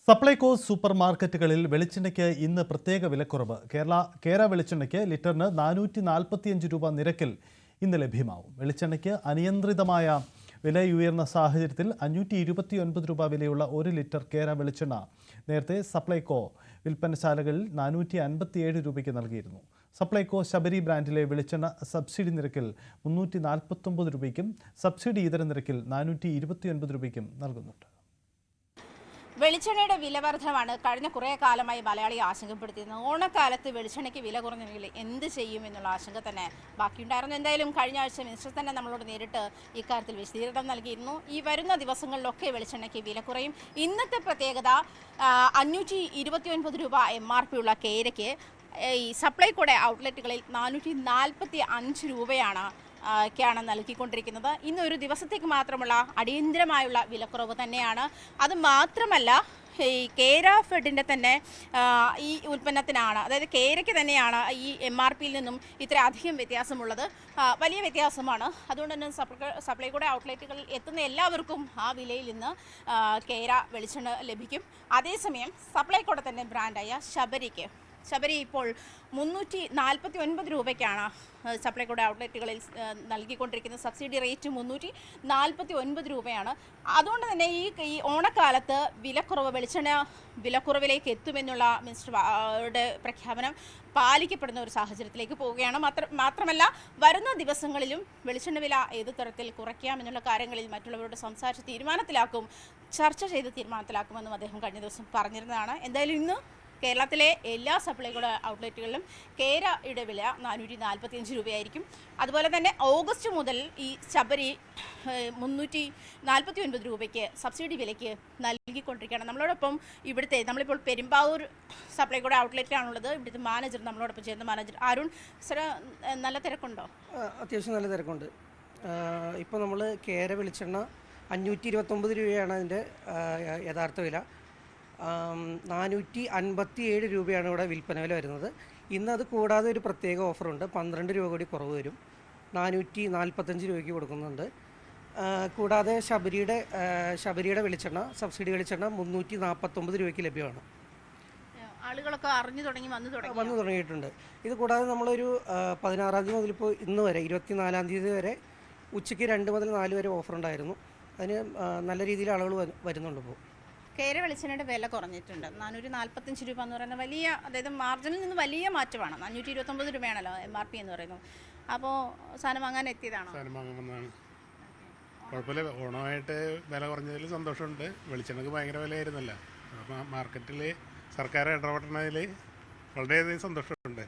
Supplyco super മാർക്കറ്റുകളിൽ വെളിച്ചെണ്ണയ്ക്ക് ഇന്ന് പ്രത്യേക വിലക്കുറവ്. കേര വെളിച്ചെണ്ണയ്ക്ക് ലിറ്ററിന് 445 രൂപ നിരക്കിൽ ഇന്ന് ലഭ്യമാവും. വെളിച്ചെണ്ണയ്ക്ക് അനിയന്ത്രിതമായ വിലയുയർന്ന സാഹചര്യത്തിൽ 529 രൂപ വിലയുള്ള 1 ലിറ്റർ കേര വെളിച്ചെണ്ണ നേരത്തെ സപ്ലൈകോ വിൽപ്പനശാലകളിൽ 457 രൂപയ്ക്ക് നൽകിയിരുന്നു. സപ്ലൈകോ ശബരി ബ്രാൻഡിലെ വെളിച്ചെണ്ണ സബ്സിഡി നിരക്കിൽ 349 രൂപയ്ക്കും സബ്സിഡി ഇതര നിരക്കിൽ 429 രൂപയ്ക്കും നൽകുന്നുണ്ട്. വെളിച്ചെണ്ണയുടെ വില വർധനമാണ് കഴിഞ്ഞ കുറേ കാലമായി മലയാളിയെ ആശങ്കപ്പെടുത്തിയിരുന്നത്. ഓണക്കാലത്ത് വെളിച്ചെണ്ണയ്ക്ക് വില കുറഞ്ഞെങ്കിൽ എന്ത് ചെയ്യും എന്നുള്ള ആശങ്ക തന്നെ ബാക്കിയുണ്ടായിരുന്നു. എന്തായാലും കഴിഞ്ഞ ആഴ്ച മിനിസ്റ്റർ തന്നെ നമ്മളോട് നേരിട്ട് ഇക്കാര്യത്തിൽ വിശദീകരണം നൽകിയിരുന്നു. ഈ വരുന്ന ദിവസങ്ങളിലൊക്കെ വെളിച്ചെണ്ണയ്ക്ക് വില കുറയും. ഇന്നത്തെ പ്രത്യേകത 529 രൂപ MRP ഉള്ള കേരയ്ക്ക് ഈ സപ്ലൈകോയുടെ ഔട്ട്ലെറ്റുകളിൽ 445 രൂപയാണ് ാണ് നൽകിക്കൊണ്ടിരിക്കുന്നത്. ഇന്നൊരു ദിവസത്തേക്ക് മാത്രമുള്ള അടിയന്തരമായുള്ള വിലക്കുറവ് തന്നെയാണ്. അത് മാത്രമല്ല, ഈ കേര ഫെഡിൻ്റെ തന്നെ ഈ ഉൽപ്പന്നത്തിനാണ്, അതായത് കേരയ്ക്ക് തന്നെയാണ് ഈ MRPയിൽ നിന്നും ഇത്ര അധികം വ്യത്യാസമുള്ളത്. വലിയ വ്യത്യാസമാണ്. അതുകൊണ്ട് തന്നെ സപ്ലൈകോയുടെ ഔട്ട്ലെറ്റുകളിൽ എത്തുന്ന എല്ലാവർക്കും ആ വിലയിൽ നിന്ന് കേര വെളിച്ചെണ്ണ ലഭിക്കും. അതേസമയം സപ്ലൈകോയുടെ തന്നെ ബ്രാൻഡായ ശബരി ഇപ്പോൾ 349 രൂപയ്ക്കാണ് സപ്ലൈകോയുടെ ഔട്ട്ലെറ്റുകളിൽ നൽകിക്കൊണ്ടിരിക്കുന്നത്. സബ്സിഡി റേറ്റ് 349 രൂപയാണ്. അതുകൊണ്ട് തന്നെ ഈ ഓണക്കാലത്ത് വെളിച്ചെണ്ണ വിലക്കുറവിലേക്ക് എത്തുമെന്നുള്ള മിനിസ്റ്ററുടെ പ്രഖ്യാപനം പാലിക്കപ്പെടുന്ന ഒരു സാഹചര്യത്തിലേക്ക് പോവുകയാണ്. മാത്രമല്ല, വരുന്ന ദിവസങ്ങളിലും വെളിച്ചെണ്ണ വില ഏത് തരത്തിൽ കുറയ്ക്കാമെന്നുള്ള കാര്യങ്ങളിൽ മറ്റുള്ളവരോട് സംസാരിച്ച് ചർച്ച ചെയ്ത് തീരുമാനത്തിലാക്കുമെന്നും അദ്ദേഹം കഴിഞ്ഞ ദിവസം പറഞ്ഞിരുന്നതാണ്. എന്തായാലും ഇന്ന് കേരളത്തിലെ എല്ലാ സപ്ലൈകോയുടെ ഔട്ട്ലെറ്റുകളിലും കേരയുടെ വില 445 രൂപയായിരിക്കും. അതുപോലെ തന്നെ ഓഗസ്റ്റ് മുതൽ ഈ ശബരി 349 രൂപയ്ക്ക് സബ്സിഡി വിലയ്ക്ക് നൽകിക്കൊണ്ടിരിക്കുകയാണ്. നമ്മളോടൊപ്പം നമ്മളിപ്പോൾ പെരുമ്പാവൂർ സപ്ലൈകോയുടെ ഔട്ട്ലെറ്റിലാണുള്ളത്. ഇവിടുത്തെ മാനേജർ നമ്മളോടൊപ്പം ചേർന്ന മാനേജർ അരുൺ സർ, നല്ല തിരക്കുണ്ടോ? അത്യാവശ്യം നല്ല തിരക്കുണ്ട്. ഇപ്പോൾ നമ്മൾ കേര വെളിച്ചെണ്ണ 529 രൂപയാണ് അതിൻ്റെ യഥാർത്ഥ വില. 457 രൂപയാണ് ഇവിടെ വിൽപ്പന വില വരുന്നത്. ഇന്നത് കൂടാതെ ഒരു പ്രത്യേക ഓഫറുണ്ട്. 12 രൂപ കൂടി കുറവ് വരും. 445 രൂപയ്ക്ക് കൊടുക്കുന്നുണ്ട്. കൂടാതെ ശബരിയുടെ വെളിച്ചെണ്ണ സബ്സിഡി വെളിച്ചെണ്ണ 349 രൂപയ്ക്ക് ലഭ്യമാണ്. ആളുകളൊക്കെ വന്നു തുടങ്ങിയിട്ടുണ്ട്. ഇത് കൂടാതെ നമ്മളൊരു 16-ാം തീയതി മുതൽ ഇപ്പോൾ ഇന്ന് വരെ 24-ാം തീയതി വരെ ഉച്ചയ്ക്ക് 2 മുതൽ 4 വരെ ഓഫറുണ്ടായിരുന്നു. അതിന് നല്ല രീതിയിൽ ആളുകൾ വരുന്നുണ്ട്. ഇപ്പോൾ കേര വെളിച്ചെണ്ണയുടെ വില കുറഞ്ഞിട്ടുണ്ട്. 445 രൂപ എന്ന് പറയുന്നത് അതായത് മാർജിനിൽ നിന്ന് വലിയ മാറ്റമാണ്. 529 രൂപയാണല്ലോ MRP എന്ന് പറയുന്നത്. അപ്പോൾ സാധനം വാങ്ങാൻ എത്തിയതാണോ? സാധനം വാങ്ങാൻ വന്നതാണ്. കുഴപ്പമില്ല, ഓണമായിട്ട് വില കുറഞ്ഞതിൽ സന്തോഷമുണ്ട്. വെളിച്ചെണ്ണക്ക് ഭയങ്കര വിലയായിരുന്നല്ലോ. അപ്പോൾ മാർക്കറ്റിൽ സർക്കാർ ഇടപെടുന്നതിൽ വളരെയധികം സന്തോഷമുണ്ട്.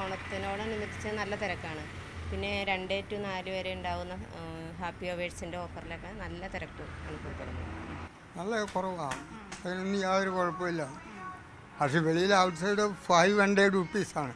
ഓണത്തിനോടനുബന്ധിച്ച് നല്ല തിരക്കാണ്. പിന്നെ 2 to 4 വരെ ഉണ്ടാകുന്ന ഹാപ്പി അവേഴ്സിൻ്റെ ഓഫറിലൊക്കെ നല്ല തിരക്ക് അനുഭവപ്പെടുന്നു. നല്ല കുറവാണ്, അതിനൊന്നും യാതൊരു കുഴപ്പമില്ല. പക്ഷേ വെളിയിൽ ഔട്ട്സൈഡ് 500 റുപ്പീസാണ്.